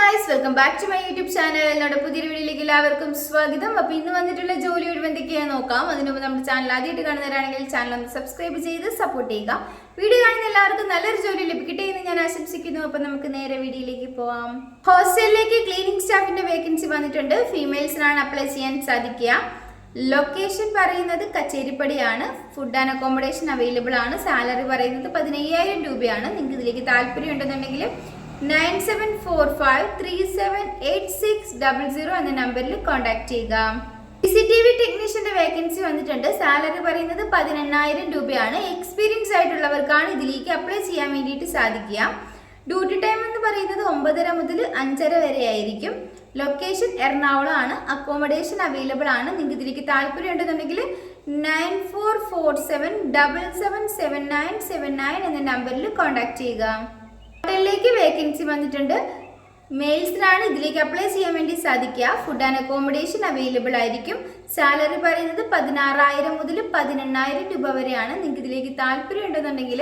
Guys, welcome back to my YouTube channel. നമ്മുടെ പുതിയൊരു വീഡിയോയിലേക്ക് എല്ലാവർക്കും സ്വാഗതം. അപ്പോൾ ഇന്ന് വന്നിട്ടുള്ള ജോലി എന്തൊക്കെയാണെന്ന് നോക്കാം. അതിന് മുമ്പ് നമ്മുടെ ചാനൽ ആദ്യമായിട്ട് കാണുന്നവരാണെങ്കിൽ ചാനൽ ഒന്ന് സബ്സ്ക്രൈബ് ചെയ്ത് സപ്പോർട്ട് ചെയ്യുക. വീഡിയോ കാണുന്ന എല്ലാവർക്കും നല്ലൊരു ജോലി ലഭിക്കട്ടെ എന്ന് ഞാൻ ആശംസിക്കുന്നു. അപ്പോൾ നമുക്ക് നേരെ വീഡിയോയിലേക്ക് പോവാം. ഹോസ്റ്റലിലേക്ക് ക്ലീനിങ് സ്റ്റാഫിന്റെ വേക്കൻസി വന്നിട്ടുണ്ട്. ഫീമെയിൽസിനാണ് അപ്ലൈ ചെയ്യാൻ സാധിക്കുക. ലൊക്കേഷൻ പറയുന്നത് കച്ചേരിപ്പടിയാണ്. ഫുഡ് ആൻഡ് അക്കോമഡേഷൻ അവൈലബിൾ ആണ്. സാലറി പറയുന്നത് 15,000 രൂപയാണ്. നിങ്ങൾക്ക് ഇതിലേക്ക് താല്പര്യം ഉണ്ടെന്നുണ്ടെങ്കിൽ 9745378600 എന്ന നമ്പറിൽ കോൺടാക്ട് ചെയ്യുക. CCTV ടെക്നീഷ്യന്റെ വേക്കൻസി വന്നിട്ടുണ്ട്. സാലറി പറയുന്നത് 18,000 രൂപയാണ്. എക്സ്പീരിയൻസ് ആയിട്ടുള്ളവർക്കാണ് ഇതിലേക്ക് അപ്ലൈ ചെയ്യാൻ വേണ്ടിയിട്ട് സാധിക്കുക. ഡ്യൂട്ടി ടൈം എന്ന് പറയുന്നത് 9:30 മുതൽ 5:30 വരെ ആയിരിക്കും. ലൊക്കേഷൻ എറണാകുളം ആണ്. അക്കോമഡേഷൻ അവൈലബിൾ ആണ്. നിങ്ങൾക്ക് ഇതിലേക്ക് താല്പര്യം ഉണ്ടെന്നുണ്ടെങ്കിൽ 9447777979 എന്ന നമ്പറിൽ കോൺടാക്ട് ചെയ്യുക. ഹോട്ടലിലേക്ക് വേക്കൻസി വന്നിട്ടുണ്ട്. മെയിൽസിനാണ് ഇതിലേക്ക് അപ്ലൈ ചെയ്യാൻ വേണ്ടി സാധിക്കുക. ഫുഡ് ആൻഡ് അക്കോമഡേഷൻ അവൈലബിൾ ആയിരിക്കും. സാലറി പറയുന്നത് 16,000 മുതൽ 18,000 രൂപ വരെയാണ്. നിങ്ങൾക്ക് ഇതിലേക്ക് താല്പര്യം ഉണ്ടെന്നുണ്ടെങ്കിൽ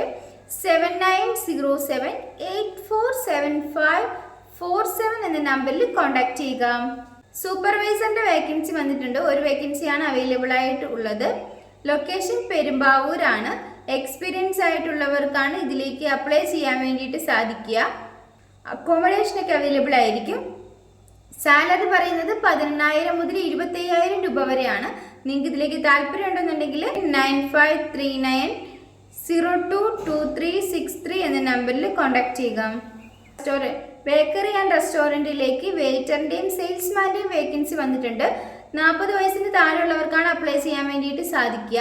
7907847547 എന്ന നമ്പറിൽ കോൺടാക്ട് ചെയ്യുക. സൂപ്പർവൈസറിന്റെ വേക്കൻസി വന്നിട്ടുണ്ട്. ഒരു വേക്കൻസിയാണ് അവൈലബിൾ ആയിട്ട് ഉള്ളത്. ലൊക്കേഷൻ പെരുമ്പാവൂരാണ്. എക്സ്പീരിയൻസ് ആയിട്ടുള്ളവർക്കാണ് ഇതിലേക്ക് അപ്ലൈ ചെയ്യാൻ വേണ്ടിയിട്ട് സാധിക്കുക. അക്കോമഡേഷനൊക്കെ അവൈലബിൾ ആയിരിക്കും. സാലറി പറയുന്നത് 18,000 മുതൽ 25,000 രൂപ വരെയാണ്. നിങ്ങൾക്ക് ഇതിലേക്ക് താല്പര്യം ഉണ്ടെന്നുണ്ടെങ്കിൽ 9539022363 എന്ന നമ്പറിൽ കോൺടാക്ട് ചെയ്യുക. ബേക്കറി ആൻഡ് റെസ്റ്റോറൻറ്റിലേക്ക് വെയിറ്ററിൻ്റെയും സെയിൽസ്മാൻ്റെയും വേക്കൻസി വന്നിട്ടുണ്ട്. 40 വയസ്സിന് താഴെയുള്ളവർക്കാണ് അപ്ലൈ ചെയ്യാൻ വേണ്ടിയിട്ട് സാധിക്കുക.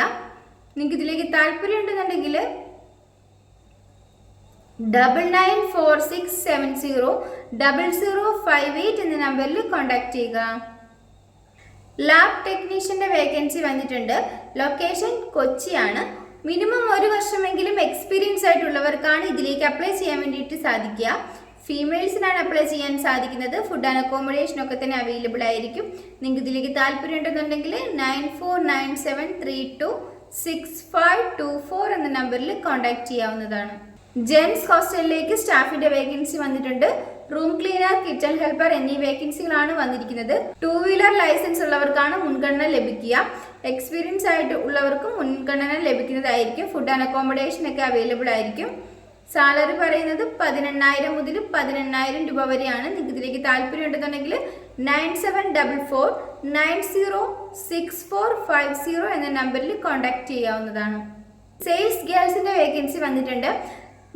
നിങ്ങൾക്ക് ഇതിലേക്ക് താല്പര്യം ഉണ്ടെന്നുണ്ടെങ്കിൽ 9946700058 എന്ന നമ്പറിൽ കോൺടാക്ട് ചെയ്യുക. ലാബ് ടെക്നീഷ്യന്റെ വേക്കൻസി വന്നിട്ടുണ്ട്. ലൊക്കേഷൻ കൊച്ചിയാണ്. മിനിമം 1 വർഷമെങ്കിലും എക്സ്പീരിയൻസ് ആയിട്ടുള്ളവർക്കാണ് ഇതിലേക്ക് അപ്ലൈ ചെയ്യാൻ വേണ്ടിയിട്ട് സാധിക്കുക. ഫീമെയിൽസിനാണ് അപ്ലൈ ചെയ്യാൻ സാധിക്കുന്നത്. ഫുഡ് ആൻഡ് അക്കോമഡേഷൻ ഒക്കെ തന്നെ അവൈലബിൾ ആയിരിക്കും. നിങ്ങൾക്ക് ഇതിലേക്ക് താല്പര്യം ഉണ്ടെന്നുണ്ടെങ്കിൽ 9497326524 എന്ന നമ്പറിൽ കോൺടാക്ട് ചെയ്യാവുന്നതാണ്. ജെൻസ് ഹോസ്റ്റലിലേക്ക് സ്റ്റാഫിന്റെ വേക്കൻസി വന്നിട്ടുണ്ട്. റൂം ക്ലീനർ, കിച്ചൺ ഹെൽപ്പർ എന്നീ വേക്കൻസികളാണ് വന്നിരിക്കുന്നത്. 2 വീലർ ലൈസൻസ് ഉള്ളവർക്കാണ് മുൻഗണന ലഭിക്കുക. എക്സ്പീരിയൻസ് ആയിട്ട് ഉള്ളവർക്കും മുൻഗണന ലഭിക്കുന്നതായിരിക്കും. ഫുഡ് ആൻഡ് അക്കോമഡേഷൻ ഒക്കെ അവൈലബിൾ ആയിരിക്കും. സാലറി പറയുന്നത് 18,000 മുതൽ 18,000 രൂപ വരെയാണ്. നിങ്ങൾക്ക് ഇതിലേക്ക് താല്പര്യം ഉണ്ടെന്നുണ്ടെങ്കിൽ 9744906450 എന്ന നമ്പറിൽ കോൺടാക്ട് ചെയ്യാവുന്നതാണ്. സെയിൽസ് ഗേൾസിന്റെ വേക്കൻസി വന്നിട്ടുണ്ട്.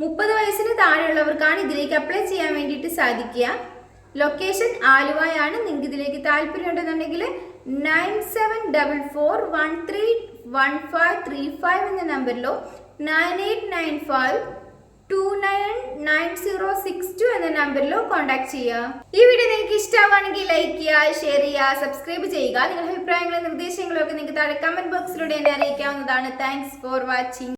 30 വയസ്സിന് താഴെയുള്ളവർക്കാണ് ഇതിലേക്ക് അപ്ലൈ ചെയ്യാൻ വേണ്ടിയിട്ട് സാധിക്കുക. ലൊക്കേഷൻ ആലുവയാണ്. നിങ്ങൾക്ക് ഇതിലേക്ക് താല്പര്യം ഉണ്ടെന്നുണ്ടെങ്കിൽ 9744131535 എന്ന നമ്പറിലോ 9895299062 എന്ന നമ്പറിലോ കോൺടാക്ട് ചെയ്യുക. ഈ വീഡിയോ നിങ്ങൾക്ക് ഇഷ്ടമാണെങ്കിൽ ലൈക്ക് ചെയ്യുക, ഷെയർ ചെയ്യുക, സബ്സ്ക്രൈബ് ചെയ്യുക. നിങ്ങളുടെ അഭിപ്രായങ്ങളും നിർദ്ദേശങ്ങളും ഒക്കെ നിങ്ങൾക്ക് താഴെ കമന്റ് ബോക്സിലൂടെ എന്നെ അറിയിക്കാവുന്നതാണ്. Thanks for watching.